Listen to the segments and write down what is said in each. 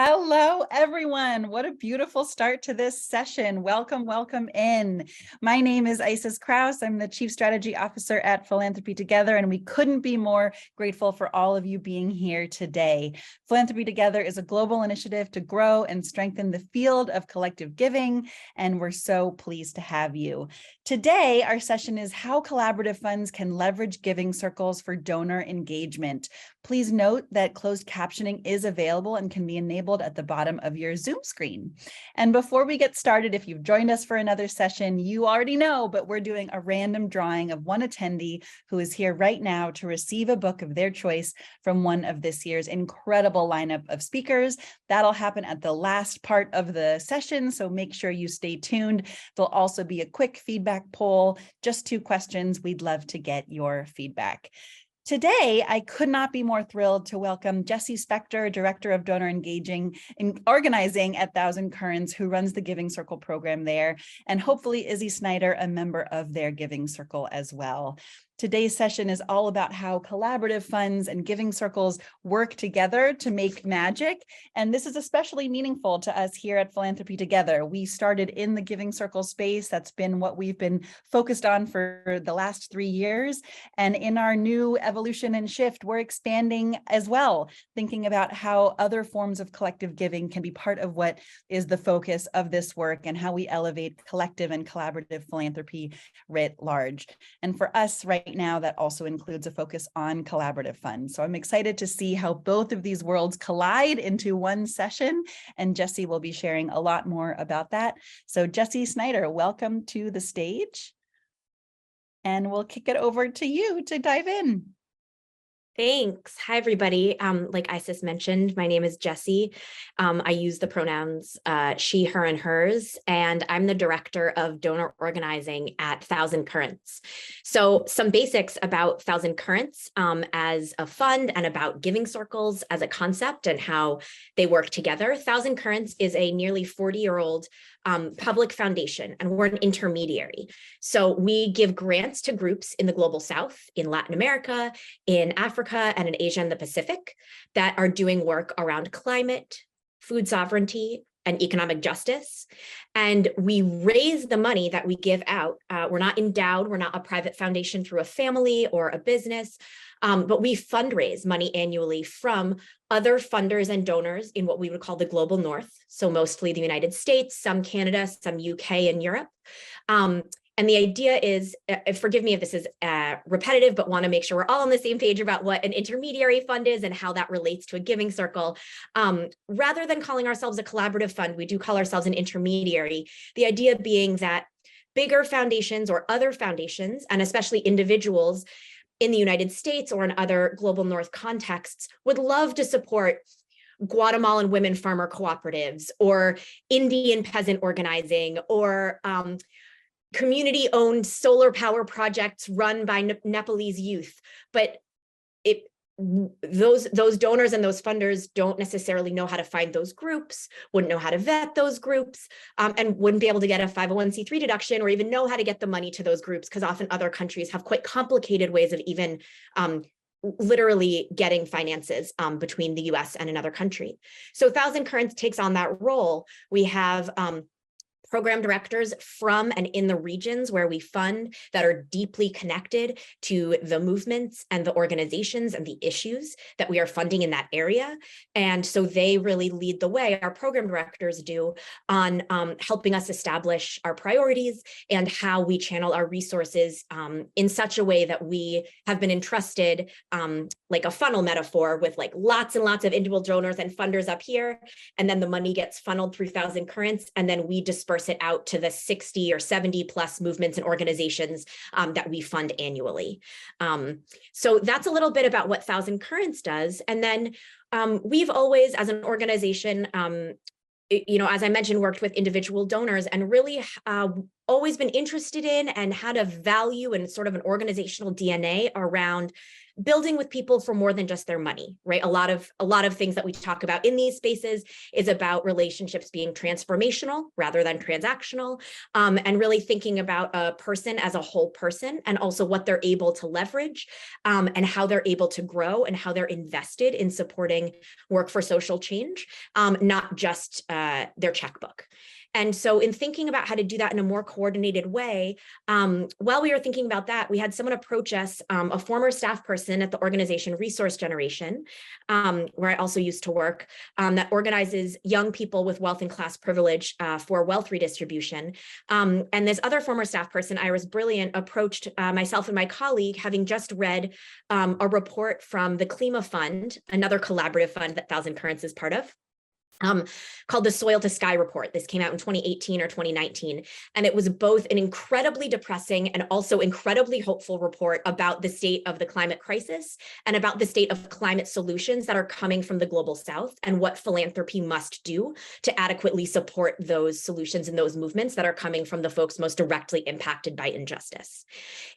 Hello, everyone. What a beautiful start to this session. Welcome, welcome in. My name is Krause. I'm the Chief Strategy Officer at Philanthropy Together, and we couldn't be more grateful for all of you being here today. Philanthropy Together is a global initiative to grow and strengthen the field of collective giving, and we're so pleased to have you. Today, our session is how collaborative funds can leverage giving circles for donor engagement. Please note that closed captioning is available and can be enabled at the bottom of your Zoom screen. And before we get started, if you've joined us for another session, you already know, but we're doing a random drawing of one attendee who is here right now to receive a book of their choice from one of this year's incredible lineup of speakers. That'll happen at the last part of the session, so make sure you stay tuned. There'll also be a quick feedback poll, just 2 questions. We'd love to get your feedback. Today, I could not be more thrilled to welcome Jessie Spector, Director of Donor Engaging and Organizing at Thousand Currents, who runs the Giving Circle program there, and hopefully Izzy Snyder, a member of their Giving Circle as well. Today's session is all about how collaborative funds and giving circles work together to make magic. And this is especially meaningful to us here at Philanthropy Together. We started in the giving circle space. That's been what we've been focused on for the last 3 years. And in our new evolution and shift, we're expanding as well, thinking about how other forms of collective giving can be part of what is the focus of this work and how we elevate collective and collaborative philanthropy writ large. And for us right now, that also includes a focus on collaborative funds. So I'm excited to see how both of these worlds collide into one session, and Jessie will be sharing a lot more about that. So Jessie Snyder, welcome to the stage, and we'll kick it over to you to dive in. Thanks. Hi, everybody. Like Isis mentioned, my name is Jessie. I use the pronouns she, her, and hers, and I'm the Director of Donor Organizing at Thousand Currents. So some basics about Thousand Currents as a fund and about giving circles as a concept and how they work together. Thousand Currents is a nearly 40-year-old public foundation, and we're an intermediary. So we give grants to groups in the global South, in Latin America, in Africa, and in Asia and the Pacific that are doing work around climate, food sovereignty, and economic justice. And we raise the money that we give out. We're not endowed, we're not a private foundation through a family or a business, but we fundraise money annually from other funders and donors in what we would call the global North. So mostly the United States, some Canada, some UK and Europe. And the idea is, forgive me if this is repetitive, but want to make sure we're all on the same page about what an intermediary fund is and how that relates to a giving circle. Rather than calling ourselves a collaborative fund, we do call ourselves an intermediary. The idea being that bigger foundations or other foundations, and especially individuals in the United States or in other global North contexts, would love to support Guatemalan women farmer cooperatives or Indian peasant organizing or community-owned solar power projects run by Nepalese youth. But those donors and those funders don't necessarily know how to find those groups, wouldn't know how to vet those groups, and wouldn't be able to get a 501c3 deduction or even know how to get the money to those groups, because often other countries have quite complicated ways of even literally getting finances between the US and another country. So Thousand Currents takes on that role. We have program directors from and in the regions where we fund that are deeply connected to the movements and the organizations and the issues that we are funding in that area. And so they really lead the way, our program directors do, on helping us establish our priorities and how we channel our resources in such a way that we have been entrusted, like a funnel metaphor, with like lots and lots of individual donors and funders up here. And then the money gets funneled through Thousand Currents, and then we disperse it out to the 60 or 70 plus movements and organizations that we fund annually. So that's a little bit about what Thousand Currents does. And then we've always, as an organization, as I mentioned, worked with individual donors and really always been interested in and had a value and sort of an organizational DNA around building with people for more than just their money, right? A lot of things that we talk about in these spaces is about relationships being transformational rather than transactional, and really thinking about a person as a whole person, and also what they're able to leverage, and how they're able to grow, and how they're invested in supporting work for social change, not just their checkbook. And so in thinking about how to do that in a more coordinated way, while we were thinking about that, we had someone approach us, a former staff person at the organization Resource Generation, where I also used to work, that organizes young people with wealth and class privilege for wealth redistribution. And this other former staff person, Iris Brilliant, approached myself and my colleague, having just read a report from the Klima Fund, another collaborative fund that Thousand Currents is part of, called the Soil to Sky Report. This came out in 2018 or 2019. And it was both an incredibly depressing and also incredibly hopeful report about the state of the climate crisis and about the state of climate solutions that are coming from the global south, and what philanthropy must do to adequately support those solutions and those movements that are coming from the folks most directly impacted by injustice.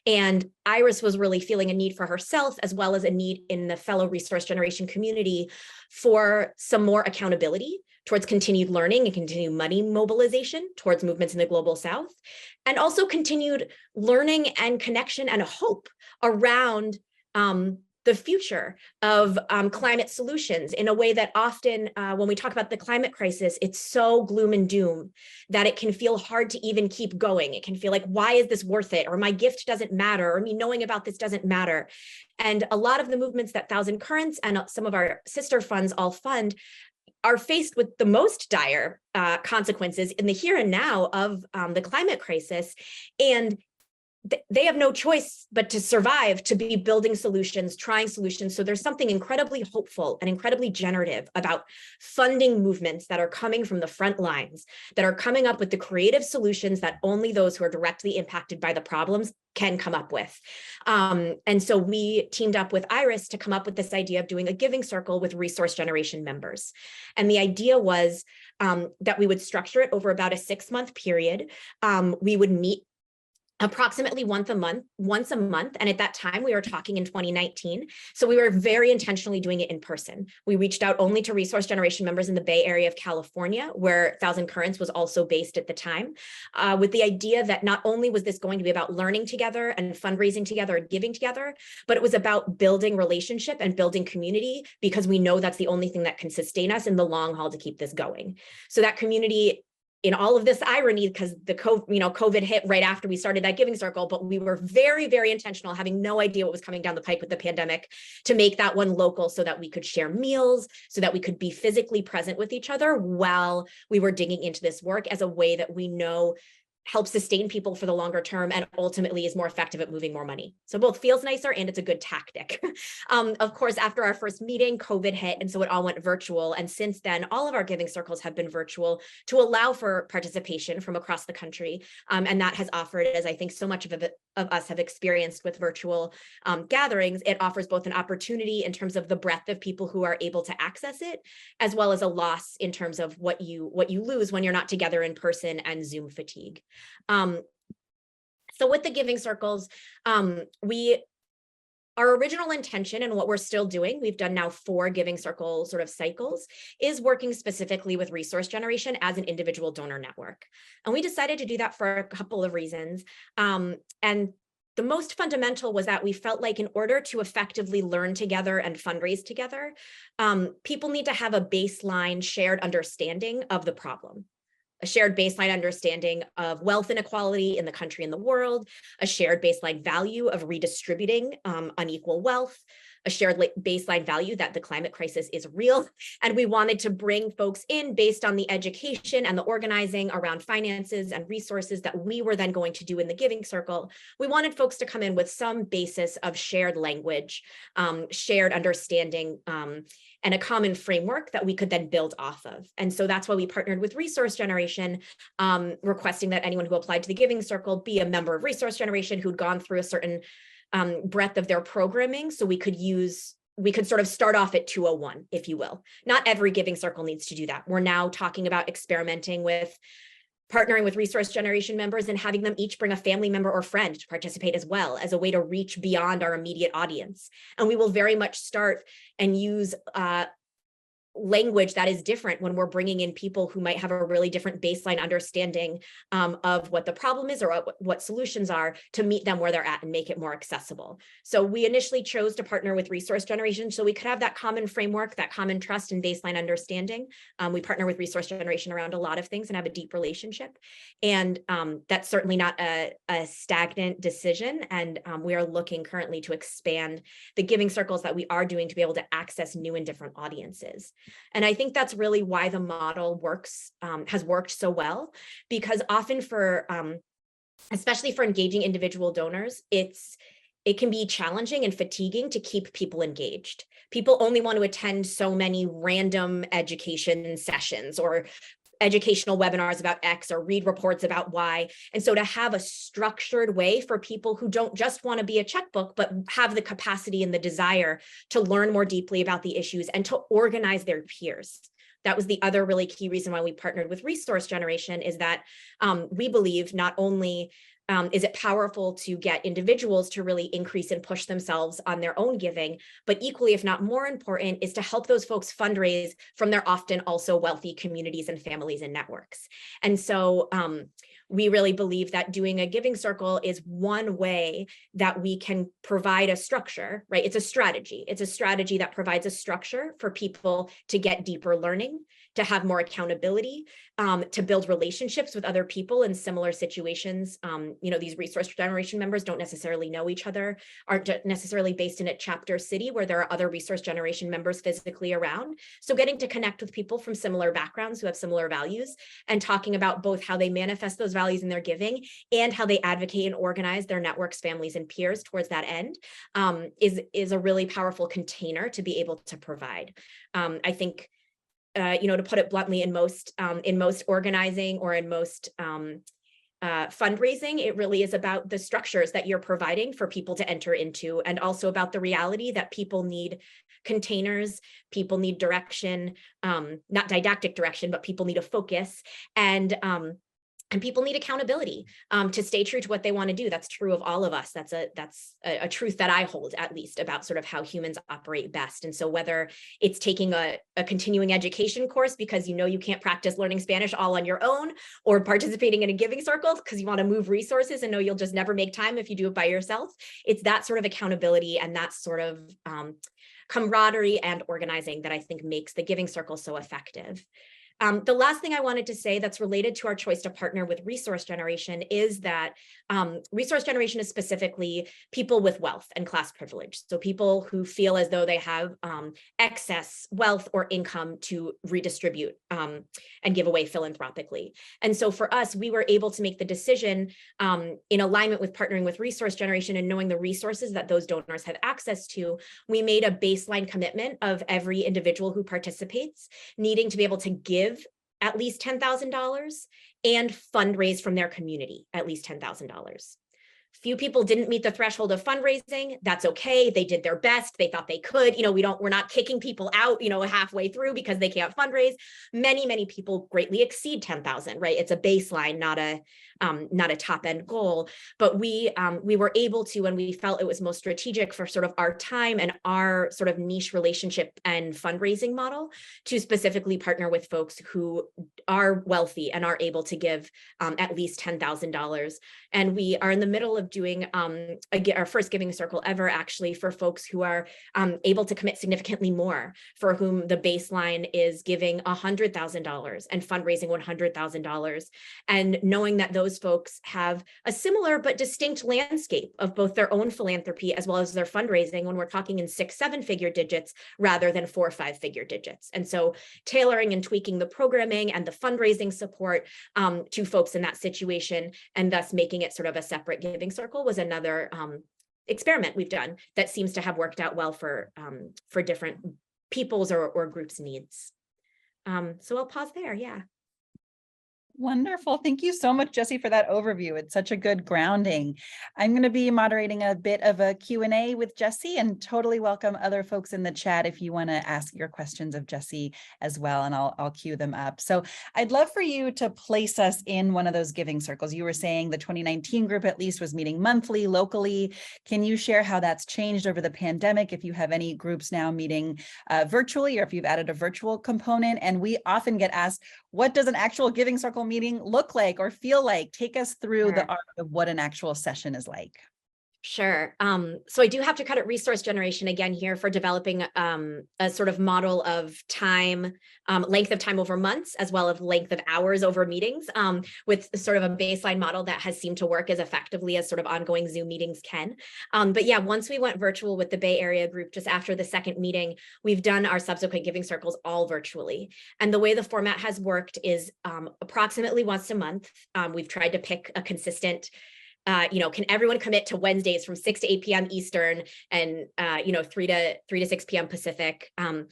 And Iris was really feeling a need for herself, as well as a need in the fellow Resource Generation community for some more accountability towards continued learning and continued money mobilization towards movements in the global south, and also continued learning and connection and hope around the future of climate solutions, in a way that often when we talk about the climate crisis, it's so gloom and doom that it can feel hard to even keep going. It can feel like, why is this worth it? Or my gift doesn't matter, or me knowing about this doesn't matter. And a lot of the movements that Thousand Currents and some of our sister funds all fund are faced with the most dire consequences in the here and now of the climate crisis. And they have no choice but to survive, to be building solutions, trying solutions. So there's something incredibly hopeful and incredibly generative about funding movements that are coming from the front lines, that are coming up with the creative solutions that only those who are directly impacted by the problems can come up with. And so we teamed up with Iris to come up with this idea of doing a giving circle with Resource Generation members. And the idea was that we would structure it over about a 6-month period. We would meet approximately once a month. And at that time, we were talking in 2019. So we were very intentionally doing it in person. We reached out only to Resource Generation members in the Bay Area of California, where Thousand Currents was also based at the time, with the idea that not only was this going to be about learning together and fundraising together and giving together, but it was about building relationship and building community, because we know that's the only thing that can sustain us in the long haul to keep this going. So that community, in all of this irony, because the COVID hit right after we started that giving circle, but we were very, very intentional, having no idea what was coming down the pike with the pandemic, to make that one local so that we could share meals, so that we could be physically present with each other while we were digging into this work, as a way that we know helps sustain people for the longer term, and ultimately is more effective at moving more money. So both feels nicer and it's a good tactic. Of course, after our first meeting, COVID hit, and so it all went virtual. And since then, all of our giving circles have been virtual to allow for participation from across the country. And that has offered, as I think so much of us have experienced with virtual gatherings, it offers both an opportunity in terms of the breadth of people who are able to access it, as well as a loss in terms of what you lose when you're not together in person, and Zoom fatigue. So with the giving circles, our original intention, and what we're still doing, we've done now 4 giving circle sort of cycles, is working specifically with Resource Generation as an individual donor network. And we decided to do that for a couple of reasons. And the most fundamental was that we felt like, in order to effectively learn together and fundraise together, people need to have a baseline shared understanding of the problem. A shared baseline understanding of wealth inequality in the country and the world, a shared baseline value of redistributing unequal wealth, a shared baseline value that the climate crisis is real. And we wanted to bring folks in based on the education and the organizing around finances and resources that we were then going to do in the giving circle. We wanted folks to come in with some basis of shared language, shared understanding, and a common framework that we could then build off of. And so that's why we partnered with Resource Generation, requesting that anyone who applied to the giving circle be a member of Resource Generation who'd gone through a certain breadth of their programming. So we could sort of start off at 201, if you will. Not every giving circle needs to do that. We're now talking about experimenting with partnering with resource generation members and having them each bring a family member or friend to participate as well, as a way to reach beyond our immediate audience. And we will very much start and use language that is different when we're bringing in people who might have a really different baseline understanding of what the problem is or what solutions are, to meet them where they're at and make it more accessible. So we initially chose to partner with resource generation so we could have that common framework, that common trust and baseline understanding. We partner with resource generation around a lot of things and have a deep relationship. And that's certainly not a stagnant decision. And we are looking currently to expand the giving circles that we are doing to be able to access new and different audiences. And I think that's really why the model has worked so well, because often especially for engaging individual donors, it can be challenging and fatiguing to keep people engaged. People only want to attend so many random education sessions or educational webinars about X or read reports about Y. And so to have a structured way for people who don't just want to be a checkbook, but have the capacity and the desire to learn more deeply about the issues and to organize their peers. That was the other really key reason why we partnered with resource generation, is that we believe not only is it powerful to get individuals to really increase and push themselves on their own giving, but equally, if not more important, is to help those folks fundraise from their often also wealthy communities and families and networks. And so we really believe that doing a giving circle is one way that we can provide a structure, right? It's a strategy. It's a strategy that provides a structure for people to get deeper learning, to have more accountability, to build relationships with other people in similar situations. These resource generation members don't necessarily know each other, aren't necessarily based in a chapter city where there are other resource generation members physically around. So getting to connect with people from similar backgrounds who have similar values and talking about both how they manifest those values in their giving and how they advocate and organize their networks, families, and peers towards that end is a really powerful container to be able to provide. I think to put it bluntly, in most organizing or in most fundraising, it really is about the structures that you're providing for people to enter into, and also about the reality that people need containers, people need direction, not didactic direction, but people need a focus, and people need accountability to stay true to what they want to do. That's true of all of us. That's a truth that I hold, at least, about sort of how humans operate best. And so whether it's taking a continuing education course because you can't practice learning Spanish all on your own, or participating in a giving circle because you want to move resources and know you'll just never make time if you do it by yourself, it's that sort of accountability and that sort of camaraderie and organizing that I think makes the giving circle so effective. The last thing I wanted to say that's related to our choice to partner with resource generation is that resource generation is specifically people with wealth and class privilege. So people who feel as though they have excess wealth or income to redistribute and give away philanthropically. And so for us, we were able to make the decision in alignment with partnering with resource generation and knowing the resources that those donors have access to. We made a baseline commitment of every individual who participates needing to be able to give at least $10,000 and fundraise from their community at least $10,000. Few people didn't meet the threshold of fundraising. That's okay. They did their best. They thought they could. We're not kicking people out, halfway through because they can't fundraise. Many people greatly exceed 10,000, right? It's a baseline, not a top end goal. But we were able to, and we felt it was most strategic for sort of our time and our sort of niche relationship and fundraising model, to specifically partner with folks who are wealthy and are able to give at least $10,000. And we are in the middle of doing our first giving circle ever, actually, for folks who are able to commit significantly more, for whom the baseline is giving $100,000 and fundraising $100,000. And knowing that those folks have a similar but distinct landscape of both their own philanthropy as well as their fundraising, when we're talking in 6-7 figure digits rather than 4 or 5 figure digits. And so tailoring and tweaking the programming and the fundraising support to folks in that situation, and thus making it sort of a separate giving circle, was another experiment we've done that seems to have worked out well for different people's or groups' needs. So I'll pause there. Yeah. Wonderful. Thank you so much, Jessie, for that overview. It's such a good grounding. I'm going to be moderating a bit of a Q&A with Jessie, and totally welcome other folks in the chat if you want to ask your questions of Jessie as well, and I'll queue them up. So I'd love for you to place us in one of those giving circles. You were saying the 2019 group at least was meeting monthly locally. Can you share how that's changed over the pandemic, if you have any groups now meeting virtually, or if you've added a virtual component? And we often get asked, what does an actual giving circle meeting look like or feel like? Take us through the art of what an actual session is like. Sure. So I do have to credit resource generation again here for developing a sort of model of time, length of time over months, as well as length of hours over meetings, with sort of a baseline model that has seemed to work as effectively as sort of ongoing Zoom meetings can. But yeah, once we went virtual with the Bay Area group, just after the second meeting, we've done our subsequent giving circles all virtually. And the way the format has worked is approximately once a month. We've tried to pick a consistent can everyone commit to Wednesdays from 6 to 8 p.m. Eastern and, 3 to 6 p.m. Pacific, trying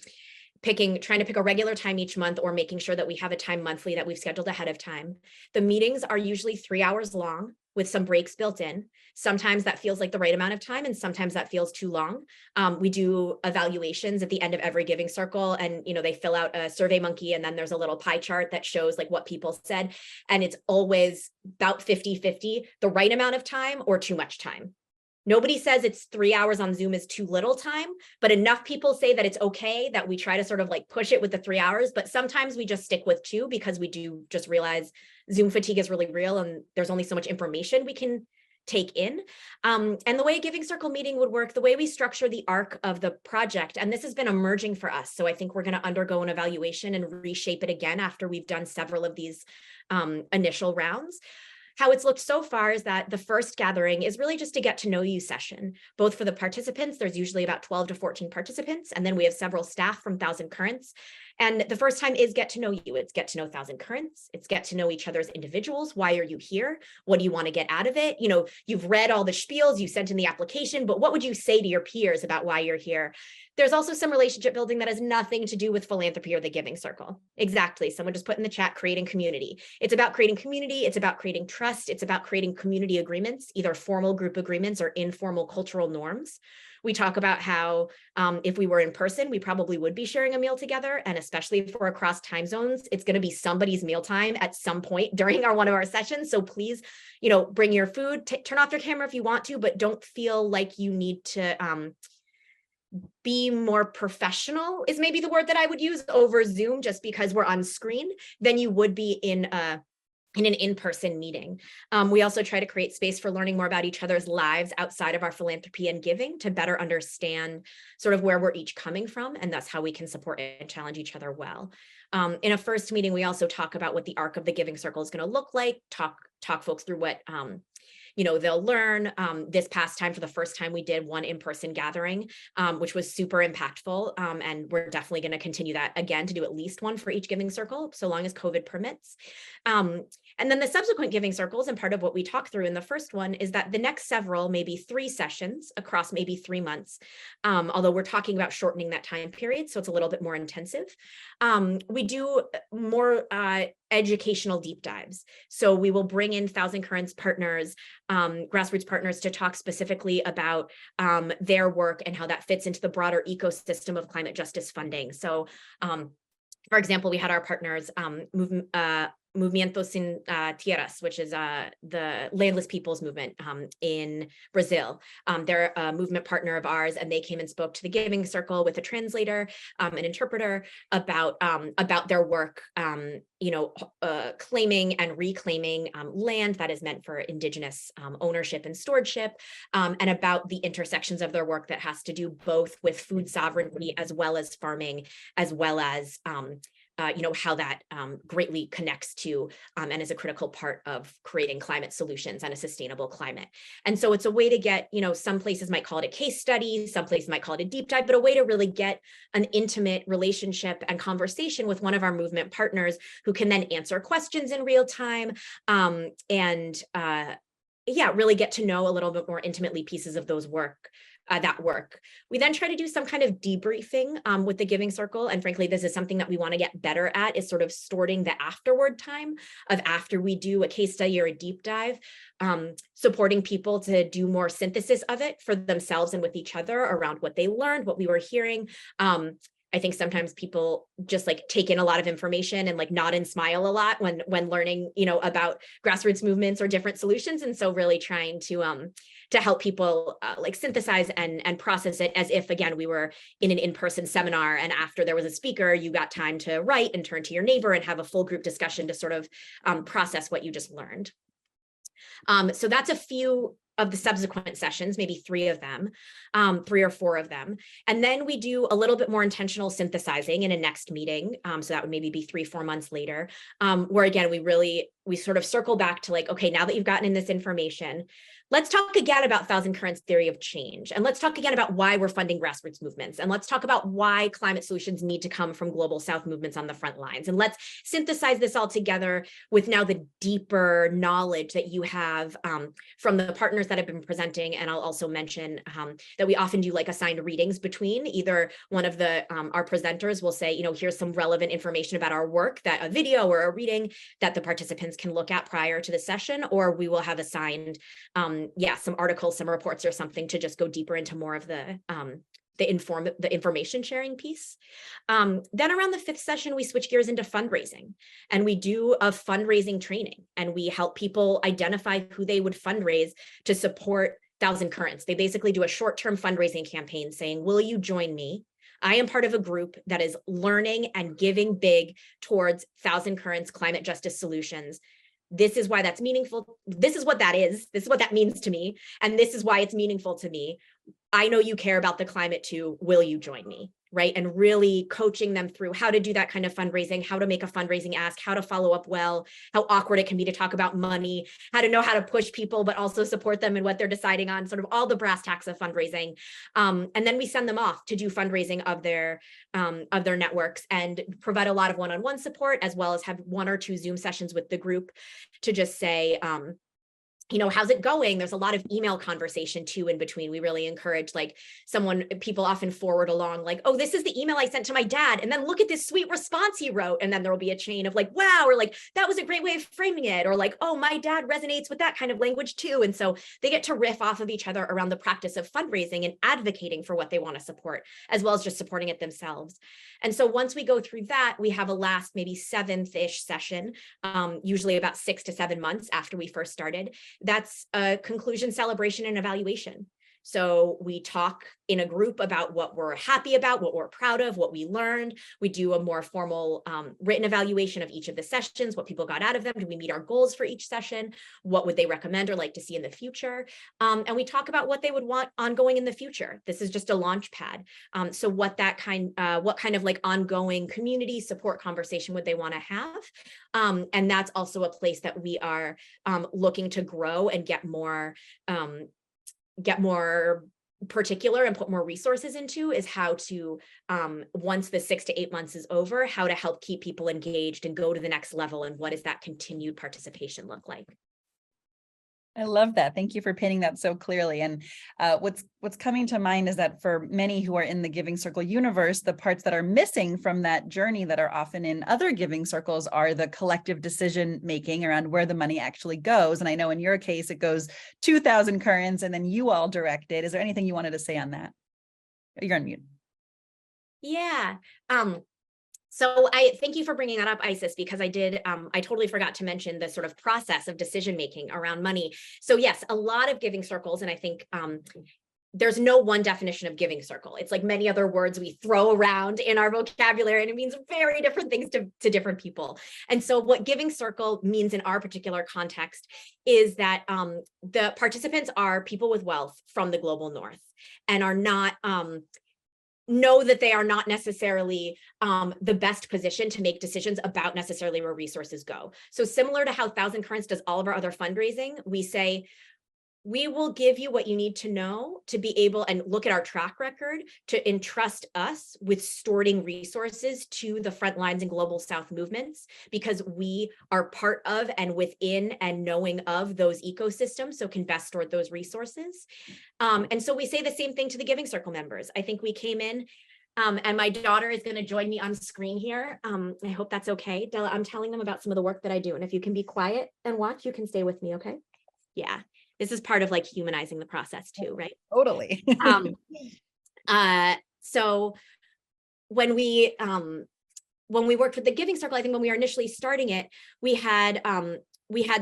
to pick a regular time each month, or making sure that we have a time monthly that we've scheduled ahead of time. The meetings are usually 3 hours long with some breaks built in. Sometimes that feels like the right amount of time, and sometimes that feels too long. We do evaluations at the end of every giving circle, and they fill out a survey monkey, and then there's a little pie chart that shows like what people said. And it's always about 50-50, the right amount of time or too much time. Nobody says it's 3 hours on Zoom is too little time, but enough people say that it's okay that we try to sort of like push it with the 3 hours. But sometimes we just stick with 2 because we do just realize Zoom fatigue is really real and there's only so much information we can take in. And the way a giving circle meeting would work, the way we structure the arc of the project, and this has been emerging for us. So I think we're going to undergo an evaluation and reshape it again after we've done several of these initial rounds. How it's looked so far is that the first gathering is really just a get to know you session, both for the participants. There's usually about 12 to 14 participants, and then we have several staff from Thousand Currents. And the first time is get to know you. It's get to know Thousand Currents. It's get to know each other's individuals. Why are you here? What do you want to get out of it? You've read all the spiels, you sent in the application, but what would you say to your peers about why you're here? There's also some relationship building that has nothing to do with philanthropy or the giving circle. Exactly. Someone just put in the chat, creating community. It's about creating community. It's about creating trust. It's about creating community agreements, either formal group agreements or informal cultural norms. We talk about how if we were in person, we probably would be sharing a meal together. And especially if we're across time zones, it's going to be somebody's mealtime at some point during one of our sessions. So please, bring your food, turn off your camera if you want to, but don't feel like you need to be more professional is maybe the word that I would use over Zoom, just because we're on screen, than you would be in an in-person meeting. We also try to create space for learning more about each other's lives outside of our philanthropy and giving to better understand sort of where we're each coming from, and that's how we can support and challenge each other well. In a first meeting, we also talk about what the arc of the giving circle is going to look like, talk folks through what they'll learn. This past time, for the first time, we did one in-person gathering, which was super impactful. And we're definitely going to continue that again, to do at least one for each giving circle, so long as COVID permits. And then the subsequent giving circles, and part of what we talked through in the first one, is that the next several, maybe 3 sessions across maybe 3 months, although we're talking about shortening that time period, so it's a little bit more intensive. We do more educational deep dives. So we will bring in Thousand Currents partners, grassroots partners, to talk specifically about their work and how that fits into the broader ecosystem of climate justice funding. So for example, we had our partners, Movimiento Sin Tierras, which is the landless peoples movement in Brazil. They're a movement partner of ours, and they came and spoke to the Giving Circle with a translator, an interpreter, about their work, claiming and reclaiming land that is meant for Indigenous ownership and stewardship, and about the intersections of their work that has to do both with food sovereignty as well as farming, as well as how that greatly connects to and is a critical part of creating climate solutions and a sustainable climate. And so it's a way to get, some places might call it a case study, some places might call it a deep dive, but a way to really get an intimate relationship and conversation with one of our movement partners, who can then answer questions in real time, really get to know a little bit more intimately pieces of those work that work. We then try to do some kind of debriefing with the giving circle. And frankly, this is something that we want to get better at, is sort of sorting the afterward time of after we do a case study or a deep dive, supporting people to do more synthesis of it for themselves and with each other around what they learned, what we were hearing. I think sometimes people just like take in a lot of information and like nod and smile a lot when learning, about grassroots movements or different solutions. And so really trying to help people like synthesize and process it as if, again, we were in an in-person seminar, and after there was a speaker, you got time to write and turn to your neighbor and have a full group discussion to sort of process what you just learned. So that's a few of the subsequent sessions, maybe 3 of them, 3 or 4 of them. And then we do a little bit more intentional synthesizing in a next meeting. So that would maybe be 3-4 months later, where again, we sort of circle back to like, okay, now that you've gotten in this information, let's talk again about Thousand Currents theory of change. And let's talk again about why we're funding grassroots movements. And let's talk about why climate solutions need to come from global South movements on the front lines. And let's synthesize this all together with now the deeper knowledge that you have from the partners that have been presenting. And I'll also mention that we often do like assigned readings between. Either one of our presenters will say, here's some relevant information about our work, that a video or a reading that the participants can look at prior to the session, or we will have assigned some articles, some reports or something to just go deeper into more of the information sharing piece. Then around the 5th session, we switch gears into fundraising, and we do a fundraising training, and we help people identify who they would fundraise to support Thousand Currents. They basically do a short-term fundraising campaign saying, will you join me? I am part of a group that is learning and giving big towards Thousand Currents climate justice solutions. This is why that's meaningful. This is what that is. This is what that means to me. And this is why it's meaningful to me. I know you care about the climate too. Will you join me? Right? And really coaching them through how to do that kind of fundraising, how to make a fundraising ask, how to follow up well, how awkward it can be to talk about money, how to know how to push people, but also support them in what they're deciding on, sort of all the brass tacks of fundraising. And then we send them off to do fundraising of their networks and provide a lot of one-on-one support, as well as have 1 or 2 Zoom sessions with the group to just say, how's it going? There's a lot of email conversation too in between. We really encourage people often forward along like, oh, this is the email I sent to my dad. And then look at this sweet response he wrote. And then there'll be a chain of like, wow, or like, that was a great way of framing it. Or like, oh, my dad resonates with that kind of language too. And so they get to riff off of each other around the practice of fundraising and advocating for what they want to support, as well as just supporting it themselves. And so once we go through that, we have a last maybe 7th-ish session, usually about 6 to 7 months after we first started. That's a conclusion, celebration, and evaluation. So we talk in a group about what we're happy about, what we're proud of, what we learned. We do a more formal written evaluation of each of the sessions, what people got out of them. Did we meet our goals for each session? What would they recommend or like to see in the future? And we talk about what they would want ongoing in the future. This is just a launch pad. So what kind of like ongoing community support conversation would they want to have? And that's also a place that we are looking to grow and get more particular and put more resources into, is how to, once the 6 to 8 months is over, how to help keep people engaged and go to the next level, and what does that continued participation look like? I love that. Thank you for painting that so clearly. And what's coming to mind is that for many who are in the Giving Circle universe, the parts that are missing from that journey that are often in other giving circles are the collective decision making around where the money actually goes. And I know in your case, it goes 2,000 currents and then you all direct it. Is there anything you wanted to say on that? You're on mute. Yeah. So I thank you for bringing that up, Isis, because I totally forgot to mention the sort of process of decision-making around money. So yes, a lot of giving circles, and I think there's no one definition of giving circle. It's like many other words we throw around in our vocabulary, and it means very different things to different people. And so what giving circle means in our particular context is that the participants are people with wealth from the global north and are not, know that they are not necessarily the best position to make decisions about necessarily where resources go. So similar to how Thousand Currents does all of our other fundraising, we say, we will give you what you need to know to be able and look at our track record to entrust us with stewarding resources to the front lines and global South movements, because we are part of and within and knowing of those ecosystems, so can best steward those resources. And so we say the same thing to the Giving Circle members. I think we came in, and my daughter is going to join me on screen here. I hope that's okay. Della, I'm telling them about some of the work that I do. And if you can be quiet and watch, you can stay with me, okay? Yeah. This is part of like humanizing the process too, right? Totally. So when we worked with the Giving Circle, I think when we were initially starting it, we had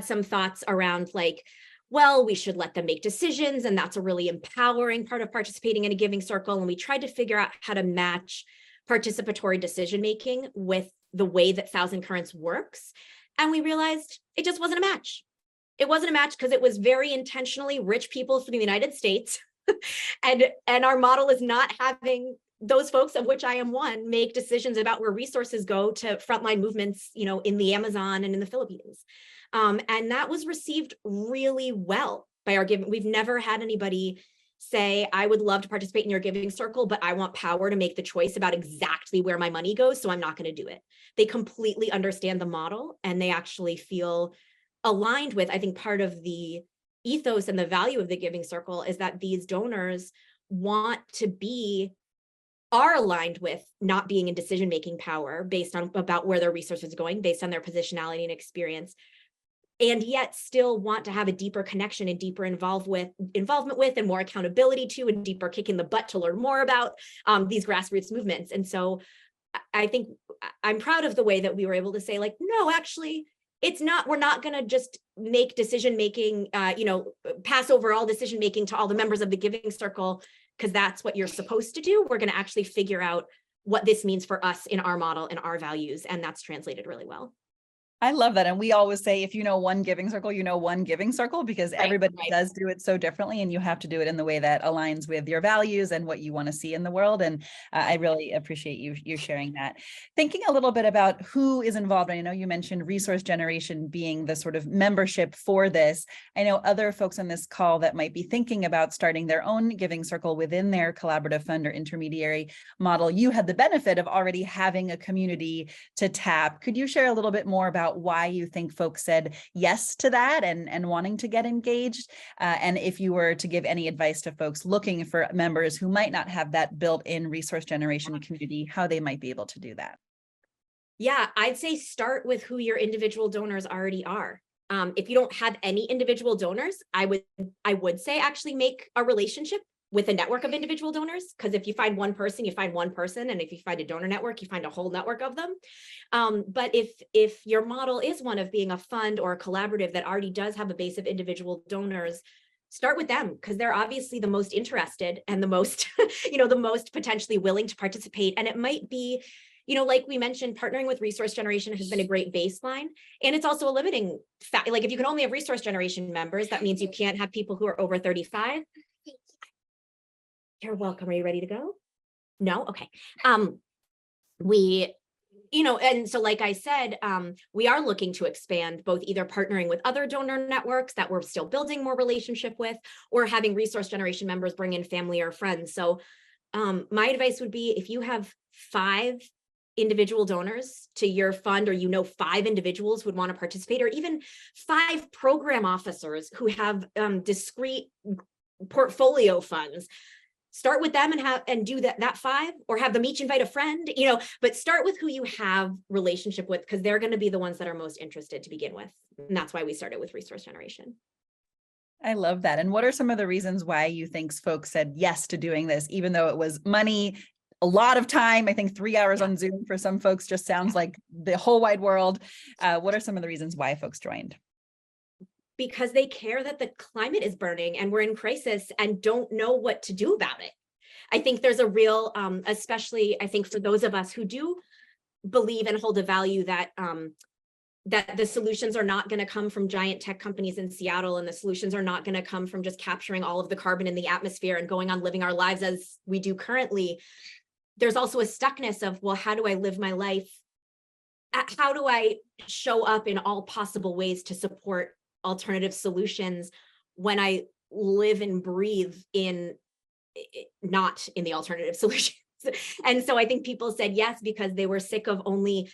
some thoughts around like, well, we should let them make decisions, and that's a really empowering part of participating in a Giving Circle. And we tried to figure out how to match participatory decision making with the way that Thousand Currents works, and we realized it just wasn't a match. It wasn't a match because it was very intentionally rich people from the United States. and our model is not having those folks, of which I am one, make decisions about where resources go to frontline movements, in the Amazon and in the Philippines. And that was received really well by our Giving. We've never had anybody say, I would love to participate in your Giving Circle, but I want power to make the choice about exactly where my money goes, so I'm not going to do it. They completely understand the model, and they actually feel aligned with, I think part of the ethos and the value of the Giving Circle is that these donors are aligned with not being in decision-making power based on about where their resources are going, based on their positionality and experience, and yet still want to have a deeper connection and deeper involvement with and more accountability to, and deeper kick in the butt to learn more about these grassroots movements. And so I think I'm proud of the way that we were able to say, like, no, actually, we're not going to just make decision-making, pass over all decision-making to all the members of the Giving Circle, because that's what you're supposed to do. We're going to actually figure out what this means for us in our model and our values. And that's translated really well. I love that. And we always say, if you know one Giving Circle, you know one Giving Circle, because everybody does do it so differently, and you have to do it in the way that aligns with your values and what you want to see in the world. And I really appreciate you sharing that. Thinking a little bit about who is involved. I know you mentioned resource generation being the sort of membership for this. I know other folks on this call that might be thinking about starting their own Giving Circle within their collaborative fund or intermediary model. You had the benefit of already having a community to tap. Could you share a little bit more about why you think folks said yes to that and wanting to get engaged? And if you were to give any advice to folks looking for members who might not have that built-in resource generation community, how they might be able to do that? Yeah, I'd say start with who your individual donors already are. If you don't have any individual donors, I would say actually make a relationship with a network of individual donors, because if you find one person, you find one person, and if you find a donor network, you find a whole network of them. But if your model is one of being a fund or a collaborative that already does have a base of individual donors, start with them, because they're obviously the most interested and the most, the most potentially willing to participate. And it might be, like we mentioned, partnering with resource generation has been a great baseline. And it's also a limiting fact. Like if you can only have resource generation members, that means you can't have people who are over 35. You're welcome. Are you ready to go? No? Okay. And so like I said, we are looking to expand both either partnering with other donor networks that we're still building more relationship with, or having resource generation members bring in family or friends. So my advice would be, if you have 5 individual donors to your fund, or 5 individuals would want to participate, or even 5 program officers who have discrete portfolio funds, start with them and do that 5, or have them each invite a friend, but start with who you have relationship with, because they're going to be the ones that are most interested to begin with. And that's why we started with resource generation. I love that. And what are some of the reasons why you think folks said yes to doing this, even though it was money, a lot of time? I think 3 hours on Zoom for some folks just sounds like the whole wide world. What are some of the reasons why folks joined? Because they care that the climate is burning and we're in crisis and don't know what to do about it. I think there's a real, especially I think for those of us who do believe and hold a value that that the solutions are not going to come from giant tech companies in Seattle, and the solutions are not going to come from just capturing all of the carbon in the atmosphere and going on living our lives as we do currently. There's also a stuckness of, well, how do I live my life? How do I show up in all possible ways to support alternative solutions when I live and breathe in, not in the alternative solutions. And so I think people said yes because they were sick of only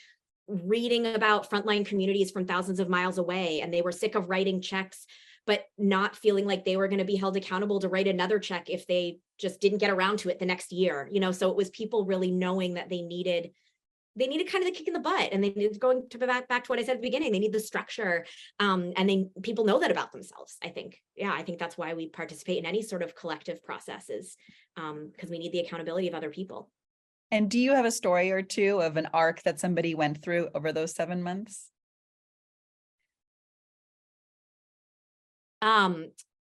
reading about frontline communities from thousands of miles away, and they were sick of writing checks but not feeling like they were going to be held accountable to write another check if they just didn't get around to it the next year. So it was people really knowing that they needed kind of the kick in the butt, and they needed going to back to what I said at the beginning. They need the structure, and people know that about themselves. I think that's why we participate in any sort of collective processes, because we need the accountability of other people. And do you have a story or two of an arc that somebody went through over those 7 months?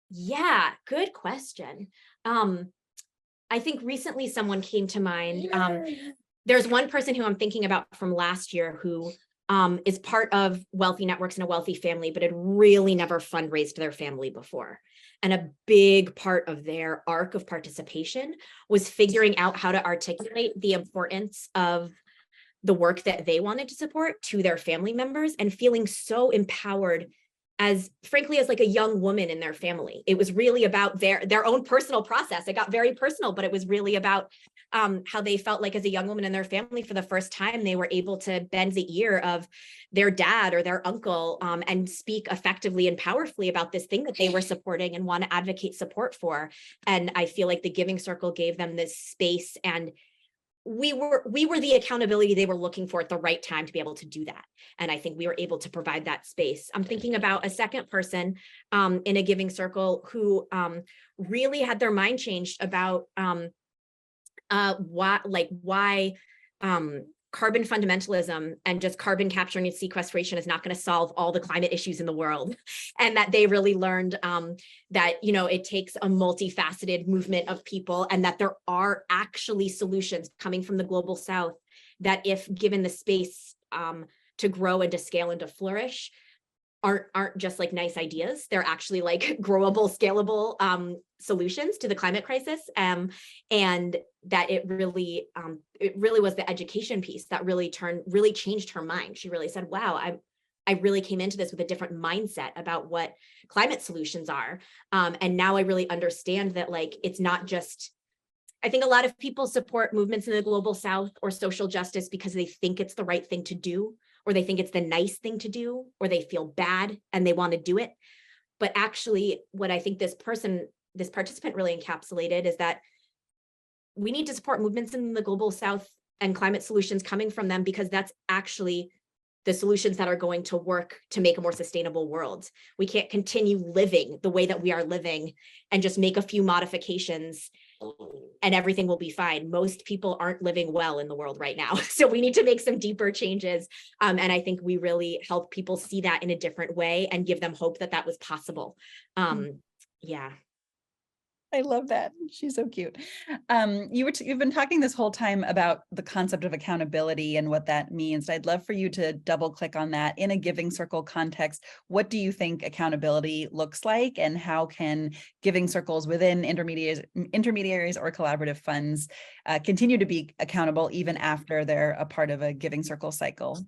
Yeah, good question. I think recently someone came to mind. There's one person who I'm thinking about from last year who is part of wealthy networks in a wealthy family, but had really never fundraised their family before. And a big part of their arc of participation was figuring out how to articulate the importance of the work that they wanted to support to their family members, and feeling so empowered as frankly as like a young woman in their family. It was really about their own personal process. It got very personal, but it was really about how they felt like as a young woman in their family, for the first time, they were able to bend the ear of their dad or their uncle and speak effectively and powerfully about this thing that they were supporting and want to advocate support for. And I feel like the Giving Circle gave them this space, and we were the accountability they were looking for at the right time to be able to do that. And I think we were able to provide that space. I'm thinking about a second person in a Giving Circle who really had their mind changed about why carbon fundamentalism and just carbon capturing and sequestration is not going to solve all the climate issues in the world. And that they really learned that, it takes a multifaceted movement of people, and that there are actually solutions coming from the global South that, if given the space to grow and to scale and to flourish, aren't just like nice ideas. They're actually like growable, scalable solutions to the climate crisis. And that it really was the education piece that really changed her mind. She really said, wow, I really came into this with a different mindset about what climate solutions are. And now I really understand that, like, it's not just, I think a lot of people support movements in the global South or social justice because they think it's the right thing to do, or they think it's the nice thing to do, or they feel bad and they want to do it. But actually, what I think this participant really encapsulated is that we need to support movements in the global South and climate solutions coming from them, because that's actually the solutions that are going to work to make a more sustainable world. We can't continue living the way that we are living and just make a few modifications and everything will be fine. Most people aren't living well in the world right now. So we need to make some deeper changes. And I think we really help people see that in a different way and give them hope that that was possible. Yeah. I love that. She's so cute. You've been talking this whole time about the concept of accountability and what that means. I'd love for you to double click on that in a Giving Circle context. What do you think accountability looks like, and how can Giving Circles within intermediaries or collaborative funds continue to be accountable even after they're a part of a Giving Circle cycle?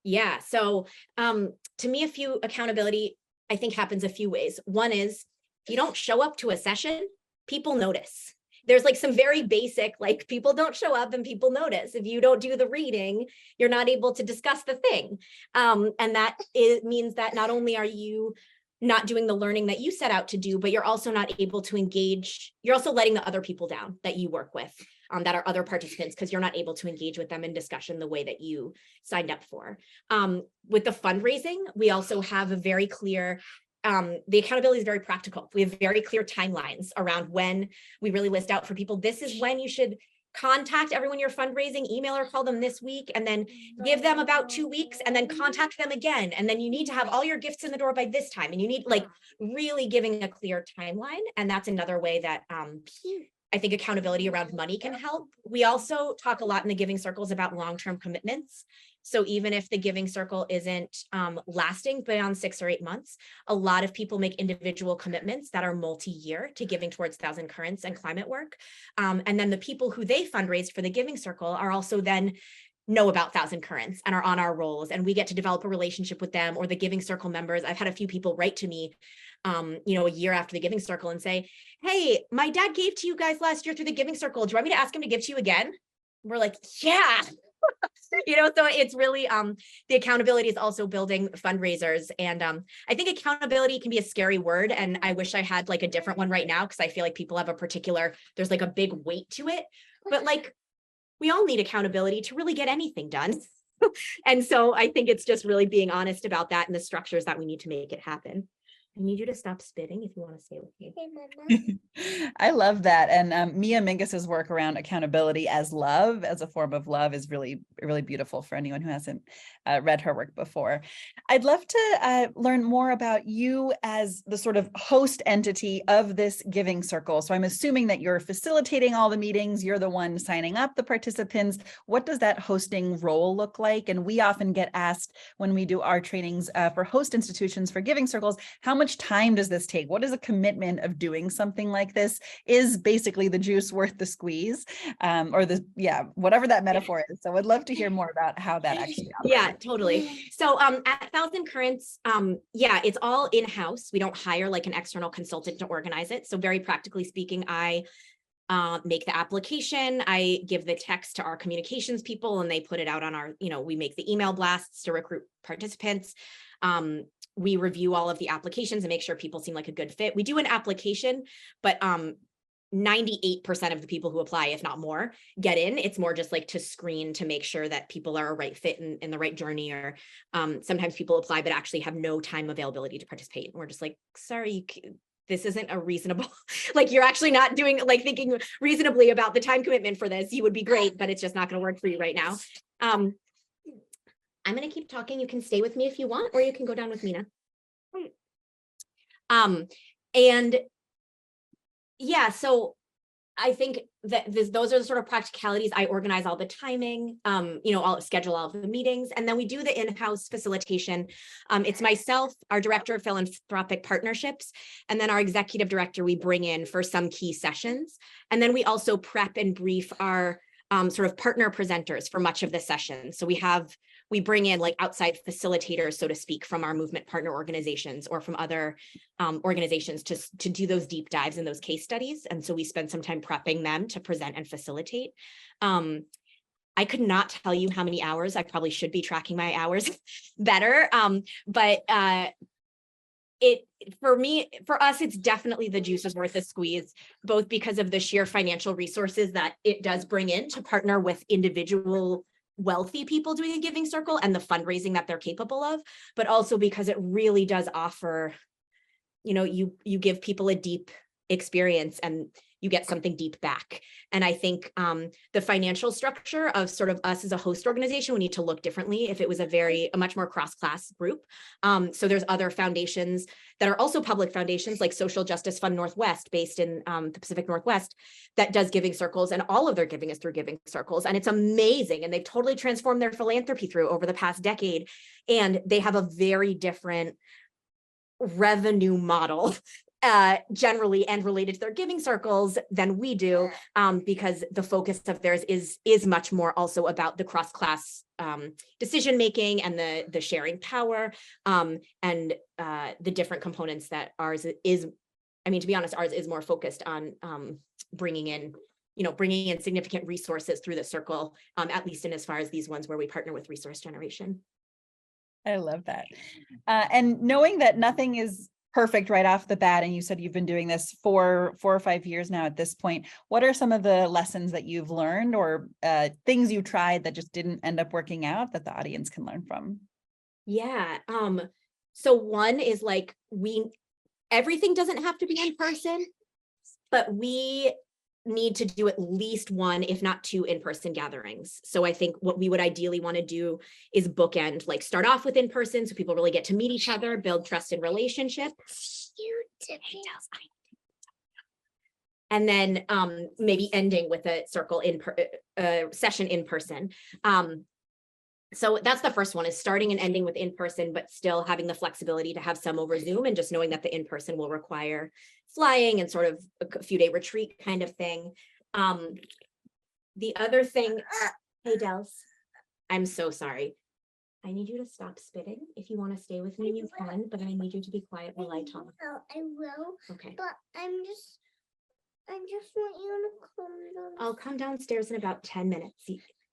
Yeah. So to me, accountability, I think, happens a few ways. One is, if you don't show up to a session, people notice. There's like some very basic, like, people don't show up and people notice. If you don't do the reading, you're not able to discuss the thing. And that means that not only are you not doing the learning that you set out to do, but you're also not able to engage. You're also letting the other people down that you work with, that are other participants, because you're not able to engage with them in discussion the way that you signed up for. With the fundraising, we also have a very clear, the accountability is very practical. We have very clear timelines around when we really list out for people. This is when you should contact everyone you're fundraising, email or call them this week, and then give them about 2 weeks, and then contact them again. And then you need to have all your gifts in the door by this time. And you need, like, really giving a clear timeline. And that's another way that I think accountability around money can help. We also talk a lot in the Giving Circles about long-term commitments. So even if the Giving Circle isn't lasting beyond 6 or 8 months, a lot of people make individual commitments that are multi-year to giving towards Thousand Currents and climate work. And then the people who they fundraised for the Giving Circle are also then know about Thousand Currents and are on our rolls, and we get to develop a relationship with them, or the Giving Circle members. I've had a few people write to me a year after the Giving Circle and say, hey, my dad gave to you guys last year through the Giving Circle. Do you want me to ask him to give to you again? We're like, yeah. So it's really, the accountability is also building fundraisers. And I think accountability can be a scary word. And I wish I had like a different one right now, because I feel like people have there's like a big weight to it. But like, we all need accountability to really get anything done. And so I think it's just really being honest about that and the structures that we need to make it happen. I need you to stop spitting if you want to stay with me. I love that. And Mia Mingus's work around accountability as love, as a form of love, is really, really beautiful for anyone who hasn't read her work before. I'd love to learn more about you as the sort of host entity of this Giving Circle. So I'm assuming that you're facilitating all the meetings, you're the one signing up the participants. What does that hosting role look like? And we often get asked when we do our trainings for host institutions for Giving Circles, how much time does this take? What is a commitment of doing something like this? Is basically the juice worth the squeeze, or whatever that metaphor is. So I'd love to hear more about how that actually operates. Yeah, totally. So at Thousand Currents, it's all in-house. We don't hire like an external consultant to organize it. So very practically speaking, I make the application, I give the text to our communications people, and they put it out on our, we make the email blasts to recruit participants. We review all of the applications and make sure people seem like a good fit. We do an application, but 98% of the people who apply, if not more, get in. It's more just like to screen to make sure that people are a right fit in the right journey, or sometimes people apply but actually have no time availability to participate. And we're just like, sorry, this isn't a reasonable, like you're actually not doing, like thinking reasonably about the time commitment for this. You would be great, but it's just not going to work for you right now. I'm going to keep talking. You can stay with me if you want, or you can go down with Mina. So I think that those are the sort of practicalities. I organize all the timing, I'll schedule all of the meetings, and then we do the in-house facilitation. It's myself, our director of philanthropic partnerships, and then our executive director we bring in for some key sessions. And then we also prep and brief our sort of partner presenters for much of the session. So we bring in like outside facilitators, so to speak, from our movement partner organizations or from other organizations to do those deep dives in those case studies. And so we spend some time prepping them to present and facilitate. I could not tell you how many hours. I probably should be tracking my hours better. But for us, it's definitely the juice is worth the squeeze, both because of the sheer financial resources that it does bring in to partner with individual wealthy people doing a Giving Circle and the fundraising that they're capable of, but also because it really does offer, you give people a deep experience and you get something deep back. And I think the financial structure of sort of us as a host organization, we need to look differently if it was a much more cross-class group. So there's other foundations that are also public foundations, like Social Justice Fund Northwest, based in the Pacific Northwest, that does Giving Circles, and all of their giving is through Giving Circles. And it's amazing. And they've totally transformed their philanthropy through over the past decade. And they have a very different revenue model generally and related to their Giving Circles than we do, because the focus of theirs is much more also about the cross-class decision making and the sharing power, and the different components that ours is. I mean, to be honest, ours is more focused on bringing in significant resources through the circle, at least in as far as these ones where we partner with resource generation. I love that. And knowing that nothing is perfect right off the bat, and you said you've been doing this for 4 or 5 years now at this point, what are some of the lessons that you've learned, or things you tried that just didn't end up working out that the audience can learn from? Yeah. So one is like, everything doesn't have to be in person, but we need to do at least 1, if not 2 in-person gatherings. So I think what we would ideally want to do is bookend, like start off with in-person so people really get to meet each other, build trust and relationship. And then maybe ending with a circle session in person. So that's the first one, is starting and ending with in-person, but still having the flexibility to have some over Zoom, and just knowing that the in-person will require flying and sort of a few day retreat kind of thing. The other thing, hey Dels, I'm so sorry. I need you to stop spitting. If you want to stay with me, you can, but I need you to be quiet while I talk. I will. Okay. But I just want you to come down. I'll come downstairs in about 10 minutes.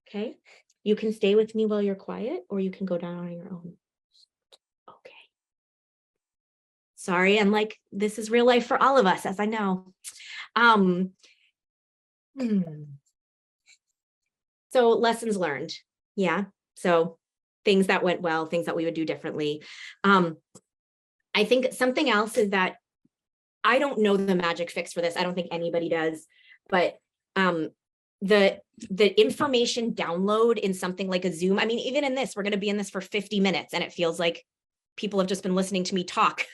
Okay. You can stay with me while you're quiet, or you can go down on your own. Okay. Sorry. And like, this is real life for all of us, as I know. So lessons learned. Yeah. So things that went well, things that we would do differently. I think something else is that I don't know the magic fix for this. I don't think anybody does, but the information download in something like a Zoom. I mean, even in this, we're going to be in this for 50 minutes and it feels like people have just been listening to me talk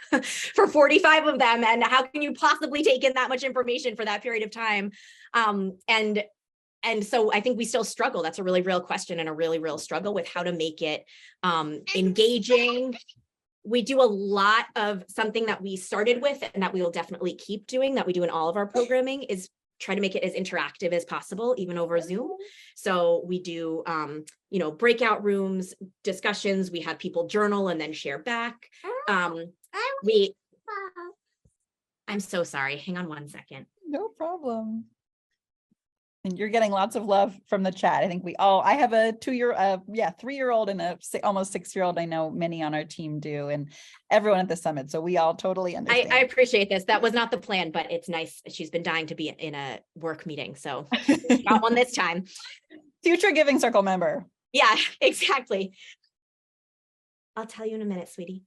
for 45 of them. And how can you possibly take in that much information for that period of time? And so I think we still struggle. That's a really real question and a really real struggle with how to make it engaging. We do a lot of something that we started with and that we will definitely keep doing, that we do in all of our programming, is try to make it as interactive as possible, even over Zoom. So we do, breakout rooms, discussions. We have people journal and then share back. I'm so sorry. Hang on one second. No problem. And you're getting lots of love from the chat. I think I have a 3-year-old and a almost 6-year-old. I know many on our team do, and everyone at the summit. So we all totally understand. I appreciate this. That was not the plan, but it's nice. She's been dying to be in a work meeting. So got one this time. Future Giving Circle member. Yeah, exactly. I'll tell you in a minute, sweetie.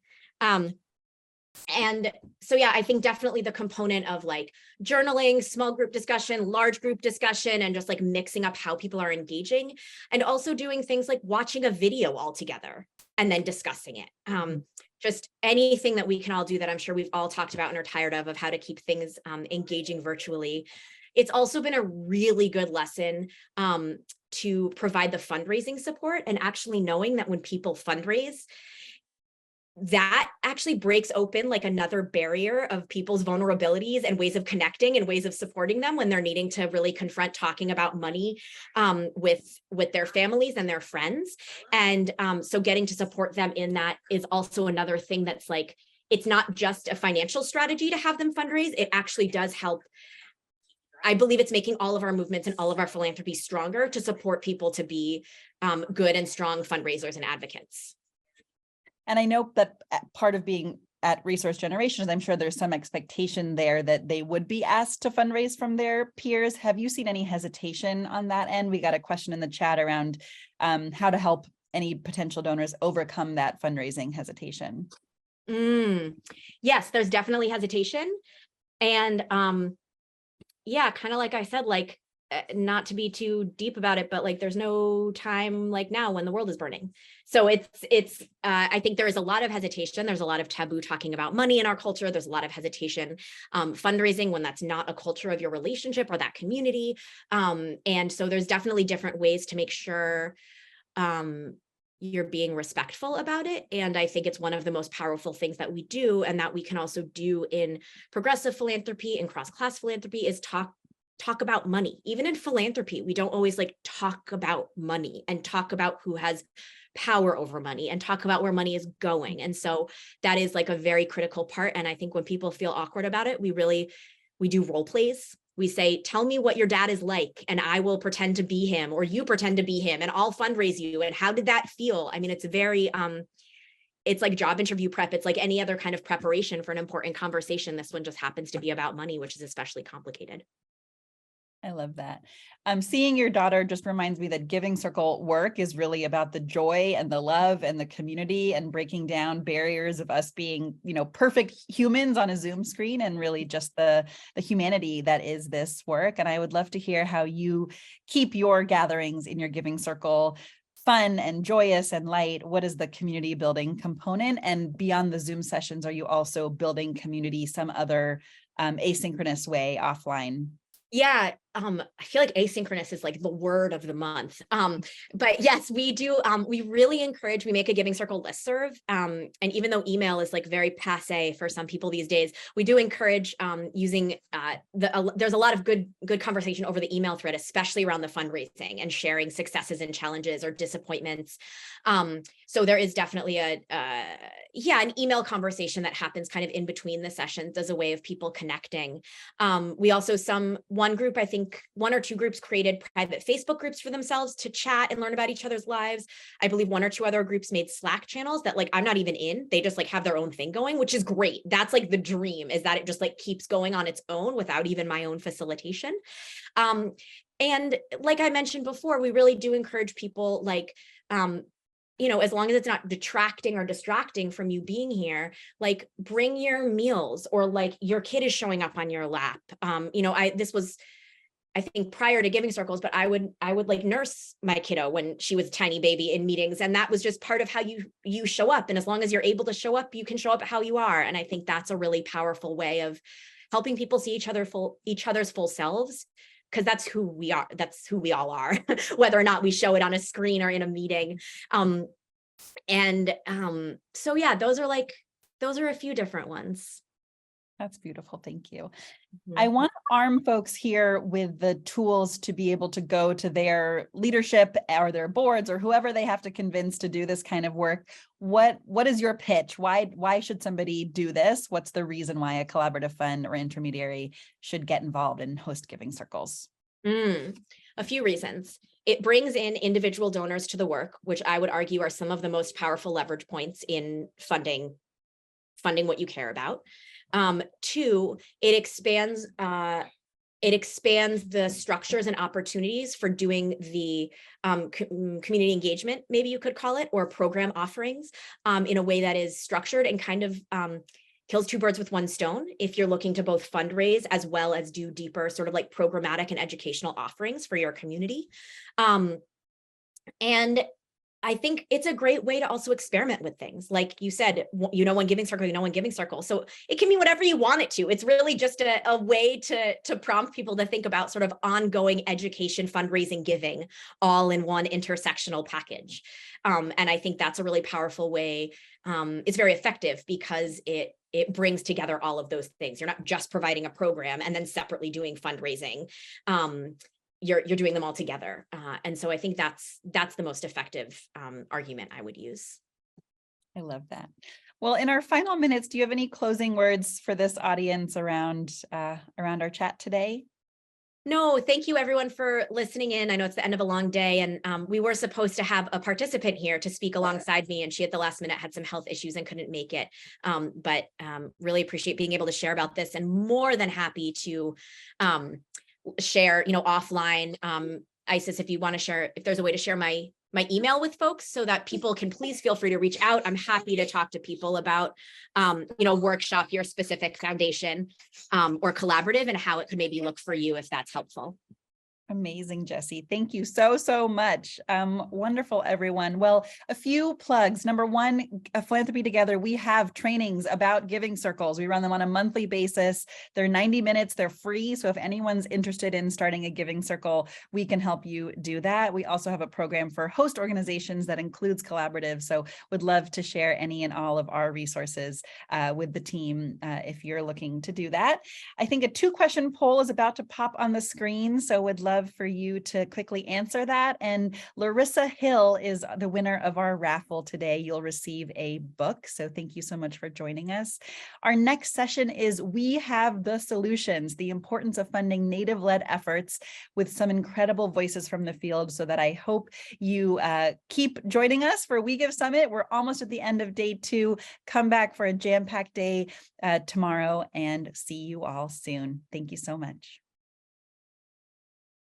And so, yeah, I think definitely the component of like journaling, small group discussion, large group discussion, and just like mixing up how people are engaging, and also doing things like watching a video all together and then discussing it. Just anything that we can all do that I'm sure we've all talked about and are tired of how to keep things engaging virtually. It's also been a really good lesson to provide the fundraising support, and actually knowing that when people fundraise, that actually breaks open like another barrier of people's vulnerabilities and ways of connecting and ways of supporting them when they're needing to really confront talking about money with their families and their friends. And so getting to support them in that is also another thing that's like, it's not just a financial strategy to have them fundraise. It actually does help. I believe it's making all of our movements and all of our philanthropy stronger to support people to be good and strong fundraisers and advocates. And I know that part of being at Resource Generations, I'm sure there's some expectation there that they would be asked to fundraise from their peers. Have you seen any hesitation on that end? We got a question in the chat around how to help any potential donors overcome that fundraising hesitation. Yes, there's definitely hesitation. And yeah, kind of like I said, like, not to be too deep about it, but like there's no time like now when the world is burning. So it's I think there is a lot of hesitation. There's a lot of taboo talking about money in our culture. There's a lot of hesitation fundraising when that's not a culture of your relationship or that community. And so there's definitely different ways to make sure you're being respectful about it. And I think it's one of the most powerful things that we do, and that we can also do in progressive philanthropy and cross-class philanthropy, is talk about money. Even in philanthropy, we don't always like talk about money and talk about who has power over money and talk about where money is going. And so that is like a very critical part. And I think when people feel awkward about it, we do role plays. We say, tell me what your dad is like, and I will pretend to be him, or you pretend to be him, and I'll fundraise you. And how did that feel? I mean, it's very, it's like job interview prep. It's like any other kind of preparation for an important conversation. This one just happens to be about money, which is especially complicated. I love that. Seeing your daughter just reminds me that Giving Circle work is really about the joy and the love and the community, and breaking down barriers of us being, perfect humans on a Zoom screen, and really just the humanity that is this work. And I would love to hear how you keep your gatherings in your Giving Circle fun and joyous and light. What is the community building component? And beyond the Zoom sessions, are you also building community some other asynchronous way offline? Yeah, I feel like asynchronous is like the word of the month. But yes, we do. We really encourage, we make a Giving Circle listserv. And even though email is like very passe for some people these days, we do encourage using there's a lot of good conversation over the email thread, especially around the fundraising and sharing successes and challenges or disappointments. So there is definitely an email conversation that happens kind of in between the sessions as a way of people connecting. We also, one group, I think one or two groups created private Facebook groups for themselves to chat and learn about each other's lives. I believe one or two other groups made Slack channels that like I'm not even in. They just like have their own thing going, which is great. That's like the dream, is that it just like keeps going on its own without even my own facilitation. And like I mentioned before, we really do encourage people like, as long as it's not detracting or distracting from you being here, like bring your meals, or like your kid is showing up on your lap. This was, I think, prior to Giving Circles, but I would like nurse my kiddo when she was a tiny baby in meetings. And that was just part of how you show up. And as long as you're able to show up, you can show up how you are. And I think that's a really powerful way of helping people see each other's full selves, because that's who we are. That's who we all are, whether or not we show it on a screen or in a meeting. So yeah, those are a few different ones. That's beautiful. Thank you. I want to arm folks here with the tools to be able to go to their leadership or their boards or whoever they have to convince to do this kind of work. What is your pitch? Why should somebody do this? What's the reason why a collaborative fund or intermediary should get involved and host Giving Circles? A few reasons. It brings in individual donors to the work, which I would argue are some of the most powerful leverage points in funding what you care about. Two, it expands the structures and opportunities for doing the community engagement, maybe you could call it, or program offerings in a way that is structured and kind of kills two birds with one stone if you're looking to both fundraise as well as do deeper sort of like programmatic and educational offerings for your community. And I think it's a great way to also experiment with things. Like you said, one Giving Circle, one Giving Circle. So it can be whatever you want it to. It's really just a way to prompt people to think about sort of ongoing education, fundraising, giving, all in one intersectional package. And I think that's a really powerful way. It's very effective because it brings together all of those things. You're not just providing a program and then separately doing fundraising. You're doing them all together. And so I think that's the most effective argument I would use. I love that. Well, in our final minutes, do you have any closing words for this audience around our chat today? No, thank you everyone for listening in. I know it's the end of a long day, and we were supposed to have a participant here to speak alongside me, and she at the last minute had some health issues and couldn't make it. But really appreciate being able to share about this, and more than happy to share, offline. Isis, if you want to share, if there's a way to share my email with folks so that people can please feel free to reach out. I'm happy to talk to people about, workshop your specific foundation or collaborative and how it could maybe look for you if that's helpful. Amazing, Jessie. Thank you so much. Wonderful, everyone. Well, a few plugs. Number one, Philanthropy Together, we have trainings about Giving Circles. We run them on a monthly basis. They're 90 minutes. They're free. So if anyone's interested in starting a Giving Circle, we can help you do that. We also have a program for host organizations that includes collaborative. So would love to share any and all of our resources with the team if you're looking to do that. I think a 2-question poll is about to pop on the screen. So would love for you to quickly answer that. And Larissa Hill is the winner of our raffle today. You'll receive a book. So thank you so much for joining us. Our next session is We Have the Solutions, the importance of funding Native-led efforts, with some incredible voices from the field, so that I hope you keep joining us for We Give Summit. We're almost at the end of day 2. Come back for a jam-packed day tomorrow, and see you all soon. Thank you so much.